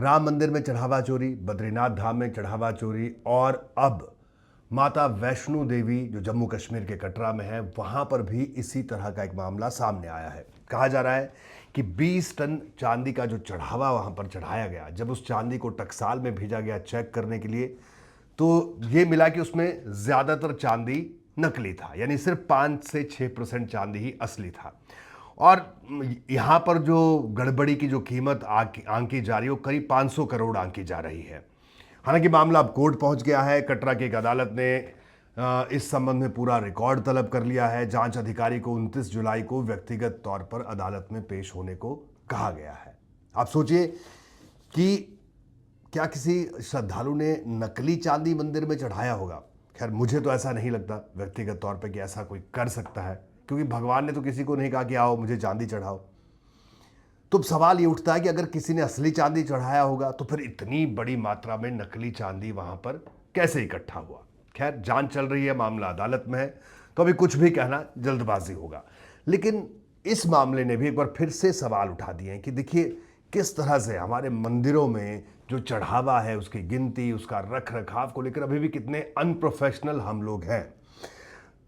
राम मंदिर में चढ़ावा चोरी, बद्रीनाथ धाम में चढ़ावा चोरी और अब माता वैष्णो देवी जो जम्मू कश्मीर के कटरा में है वहां पर भी इसी तरह का एक मामला सामने आया है। कहा जा रहा है कि 20 टन चांदी का जो चढ़ावा वहां पर चढ़ाया गया, जब उस चांदी को टकसाल में भेजा गया चेक करने के लिए तो ये मिला कि उसमें ज्यादातर चांदी नकली था, यानी सिर्फ 5 से 6% चांदी ही असली था। और यहां पर जो गड़बड़ी की जो कीमत आंकी जा रही है वो करीब 500 करोड़ आंकी जा रही है। हालांकि मामला अब कोर्ट पहुंच गया है। कटरा की एक अदालत ने इस संबंध में पूरा रिकॉर्ड तलब कर लिया है। जांच अधिकारी को 29 जुलाई को व्यक्तिगत तौर पर अदालत में पेश होने को कहा गया है। आप सोचिए कि क्या किसी श्रद्धालु ने नकली चांदी मंदिर में चढ़ाया होगा। खैर मुझे तो ऐसा नहीं लगता व्यक्तिगत तौर पे कि ऐसा कोई कर सकता है, क्योंकि भगवान ने तो किसी को नहीं कहा कि आओ मुझे चांदी चढ़ाओ। तो अब सवाल ये उठता है कि अगर किसी ने असली चांदी चढ़ाया होगा तो फिर इतनी बड़ी मात्रा में नकली चांदी वहां पर कैसे इकट्ठा हुआ। खैर जांच चल रही है, मामला अदालत में है, तो अभी कुछ भी कहना जल्दबाजी होगा। लेकिन इस मामले ने भी एक बार फिर से सवाल उठा दिए हैं कि देखिए किस तरह से हमारे मंदिरों में जो चढ़ावा है उसकी गिनती, उसका रख रखाव को लेकर अभी भी कितने अनप्रोफेशनल हम लोग हैं।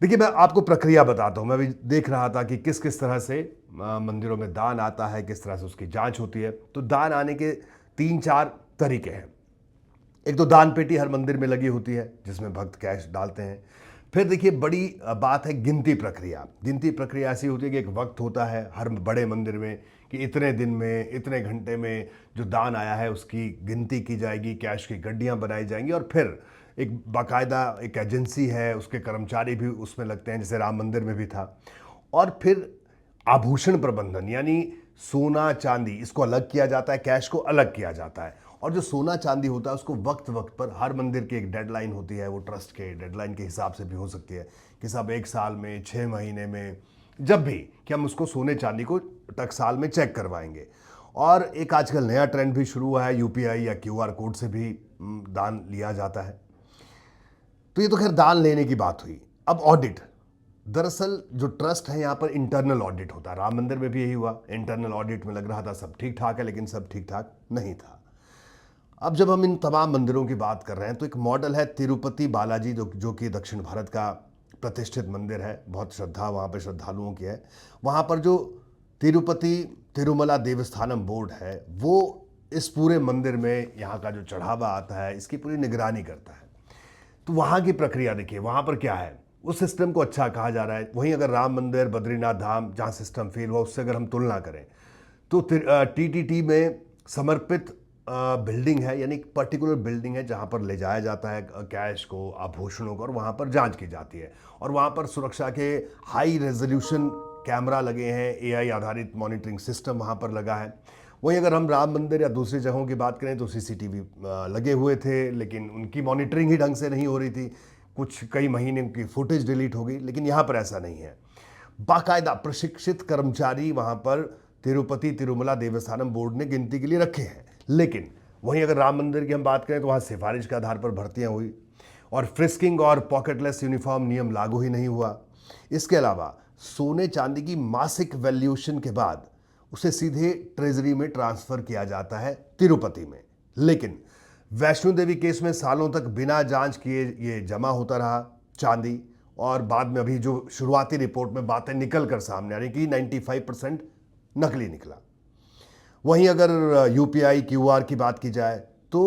देखिए मैं आपको प्रक्रिया बताता हूं। मैं अभी देख रहा था कि किस किस तरह से मंदिरों में दान आता है, किस तरह से उसकी जांच होती है। तो दान आने के 3-4 तरीके हैं। एक तो दान पेटी हर मंदिर में लगी होती है जिसमें भक्त कैश डालते हैं। फिर देखिए बड़ी बात है गिनती प्रक्रिया। गिनती प्रक्रिया ऐसी होती है कि एक वक्त होता है हर बड़े मंदिर में कि इतने दिन में, इतने घंटे में जो दान आया है उसकी गिनती की जाएगी, कैश की गड्डियां बनाई जाएंगी और फिर एक बाकायदा एक एजेंसी है, उसके कर्मचारी भी उसमें लगते हैं, जैसे राम मंदिर में भी था। और फिर आभूषण प्रबंधन, यानी सोना चांदी इसको अलग किया जाता है, कैश को अलग किया जाता है। और जो सोना चांदी होता है उसको वक्त वक्त पर हर मंदिर की एक डेडलाइन होती है, वो ट्रस्ट के डेडलाइन के हिसाब से भी हो सकती है कि सब 1 साल में, 6 महीने में, जब भी कि हम उसको सोने चांदी को टकसाल में चेक करवाएंगे। और एक आजकल नया ट्रेंड भी शुरू हुआ है, यूपीआई या क्यूआर कोड से भी दान लिया जाता है। तो ये तो खैर दान लेने की बात हुई। अब ऑडिट, दरअसल जो ट्रस्ट है यहाँ पर इंटरनल ऑडिट होता है। राम मंदिर में भी यही हुआ, इंटरनल ऑडिट में लग रहा था सब ठीक ठाक है, लेकिन सब ठीक ठाक नहीं था। अब जब हम इन तमाम मंदिरों की बात कर रहे हैं तो एक मॉडल है तिरुपति बालाजी, जो कि दक्षिण भारत का प्रतिष्ठित मंदिर है, बहुत श्रद्धा वहाँ पर श्रद्धालुओं की है। वहाँ पर जो तिरुपति तिरुमला देवस्थानम बोर्ड है वो इस पूरे मंदिर में यहाँ का जो चढ़ावा आता है इसकी पूरी निगरानी करता है। तो वहाँ की प्रक्रिया देखिए, वहाँ पर क्या है, उस सिस्टम को अच्छा कहा जा रहा है। वहीं अगर राम मंदिर, बद्रीनाथ धाम जहाँ सिस्टम फेल हुआ उससे अगर हम तुलना करें तो टीटीटी में समर्पित बिल्डिंग है, यानी एक पर्टिकुलर बिल्डिंग है जहाँ पर ले जाया जाता है कैश को, आभूषणों को, और वहाँ पर जांच की जाती है। और वहाँ पर सुरक्षा के हाई रेजोल्यूशन कैमरा लगे हैं, एआई आधारित मॉनिटरिंग सिस्टम वहाँ पर लगा है। वहीं अगर हम राम मंदिर या दूसरी जगहों की बात करें तो सीसीटीवी लगे हुए थे, लेकिन उनकी मॉनिटरिंग ही ढंग से नहीं हो रही थी। कुछ कई महीने की फुटेज डिलीट हो गई। लेकिन यहाँ पर ऐसा नहीं है। बाकायदा प्रशिक्षित कर्मचारी वहाँ पर तिरुपति तिरुमला देवस्थानम बोर्ड ने गिनती के लिए रखे हैं। लेकिन वहीं अगर राम मंदिर की हम बात करें तो वहाँ सिफारिश के आधार पर भर्तियाँ हुई और फ्रिस्किंग और पॉकेटलेस यूनिफॉर्म नियम लागू ही नहीं हुआ। इसके अलावा सोने चांदी की मासिक वैल्यूएशन के बाद उसे सीधे ट्रेजरी में ट्रांसफर किया जाता है तिरुपति में। लेकिन वैष्णो देवी केस में सालों तक बिना जांच किए ये जमा होता रहा चांदी, और बाद में अभी जो शुरुआती रिपोर्ट में बातें निकल कर सामने आ रही कि 95% नकली निकला। वहीं अगर यूपीआई क्यूआर की बात की जाए तो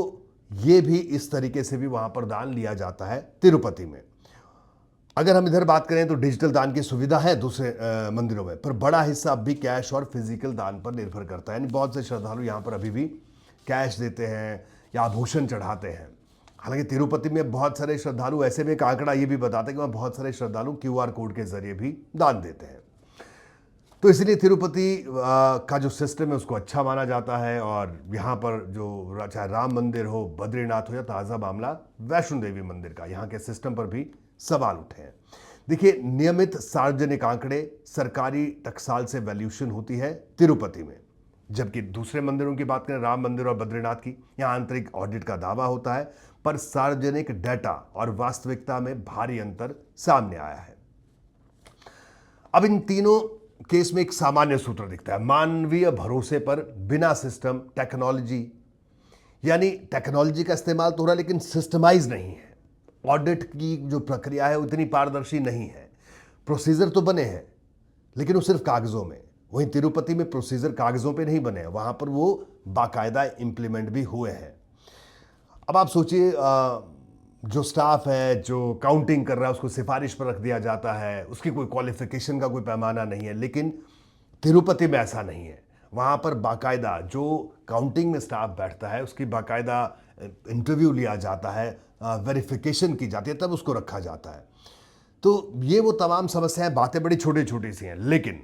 ये भी इस तरीके से भी वहां पर दान लिया जाता है तिरुपति में। अगर हम इधर बात करें तो डिजिटल दान की सुविधा है दूसरे मंदिरों में, पर बड़ा हिस्सा अब भी कैश और फिजिकल दान पर निर्भर करता है। यानी बहुत से श्रद्धालु यहाँ पर अभी भी कैश देते हैं या आभूषण चढ़ाते हैं। हालांकि तिरुपति में बहुत सारे श्रद्धालु, ऐसे में एक आंकड़ा ये भी बताते हैं कि वहाँ बहुत सारे श्रद्धालु क्यूआर कोड के जरिए भी दान देते हैं। तो इसलिए तिरुपति का जो सिस्टम है उसको अच्छा माना जाता है। और यहाँ पर जो चाहे राम मंदिर हो, बद्रीनाथ हो या ताज़ा मामला वैष्णो देवी मंदिर का, यहाँ के सिस्टम पर भी सवाल उठे हैं। देखिए नियमित सार्वजनिक आंकड़े, सरकारी टकसाल से वैल्यूशन होती है तिरुपति में, जबकि दूसरे मंदिरों की बात करें, राम मंदिर और बद्रीनाथ की, यहाँ आंतरिक ऑडिट का दावा होता है, पर सार्वजनिक डेटा और वास्तविकता में भारी अंतर सामने आया है। अब इन तीनों केस में एक सामान्य सूत्र दिखता है, मानवीय भरोसे पर बिना सिस्टम, टेक्नोलॉजी यानी टेक्नोलॉजी का इस्तेमाल तो हो रहा है लेकिन सिस्टमाइज नहीं है। ऑडिट की जो प्रक्रिया है उतनी पारदर्शी नहीं है। प्रोसीजर तो बने हैं लेकिन वो सिर्फ कागजों में। वहीं तिरुपति में प्रोसीजर कागजों पे नहीं बने हैं, वहां पर वो बाकायदा इंप्लीमेंट भी हुए हैं। अब आप सोचिए, जो स्टाफ है जो काउंटिंग कर रहा है उसको सिफारिश पर रख दिया जाता है, उसकी कोई क्वालिफिकेशन का कोई पैमाना नहीं है। लेकिन तिरुपति में ऐसा नहीं है। वहाँ पर बाकायदा जो काउंटिंग में स्टाफ बैठता है उसकी बाकायदा इंटरव्यू लिया जाता है, वेरिफिकेशन की जाती है, तब उसको रखा जाता है। तो ये वो तमाम समस्याएं, बातें बड़ी छोटी छोटी सी हैं, लेकिन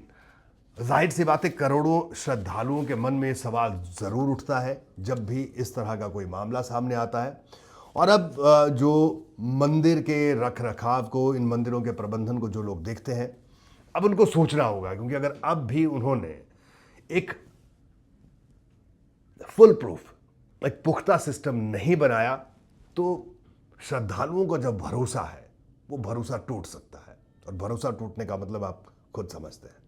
जाहिर सी बात है करोड़ों श्रद्धालुओं के मन में ये सवाल ज़रूर उठता है जब भी इस तरह का कोई मामला सामने आता है। और अब जो मंदिर के रख रखाव को, इन मंदिरों के प्रबंधन को जो लोग देखते हैं, अब उनको सोचना होगा, क्योंकि अगर अब भी उन्होंने एक फुल प्रूफ, एक पुख्ता सिस्टम नहीं बनाया तो श्रद्धालुओं का जो भरोसा है वो भरोसा टूट सकता है। और भरोसा टूटने का मतलब आप खुद समझते हैं।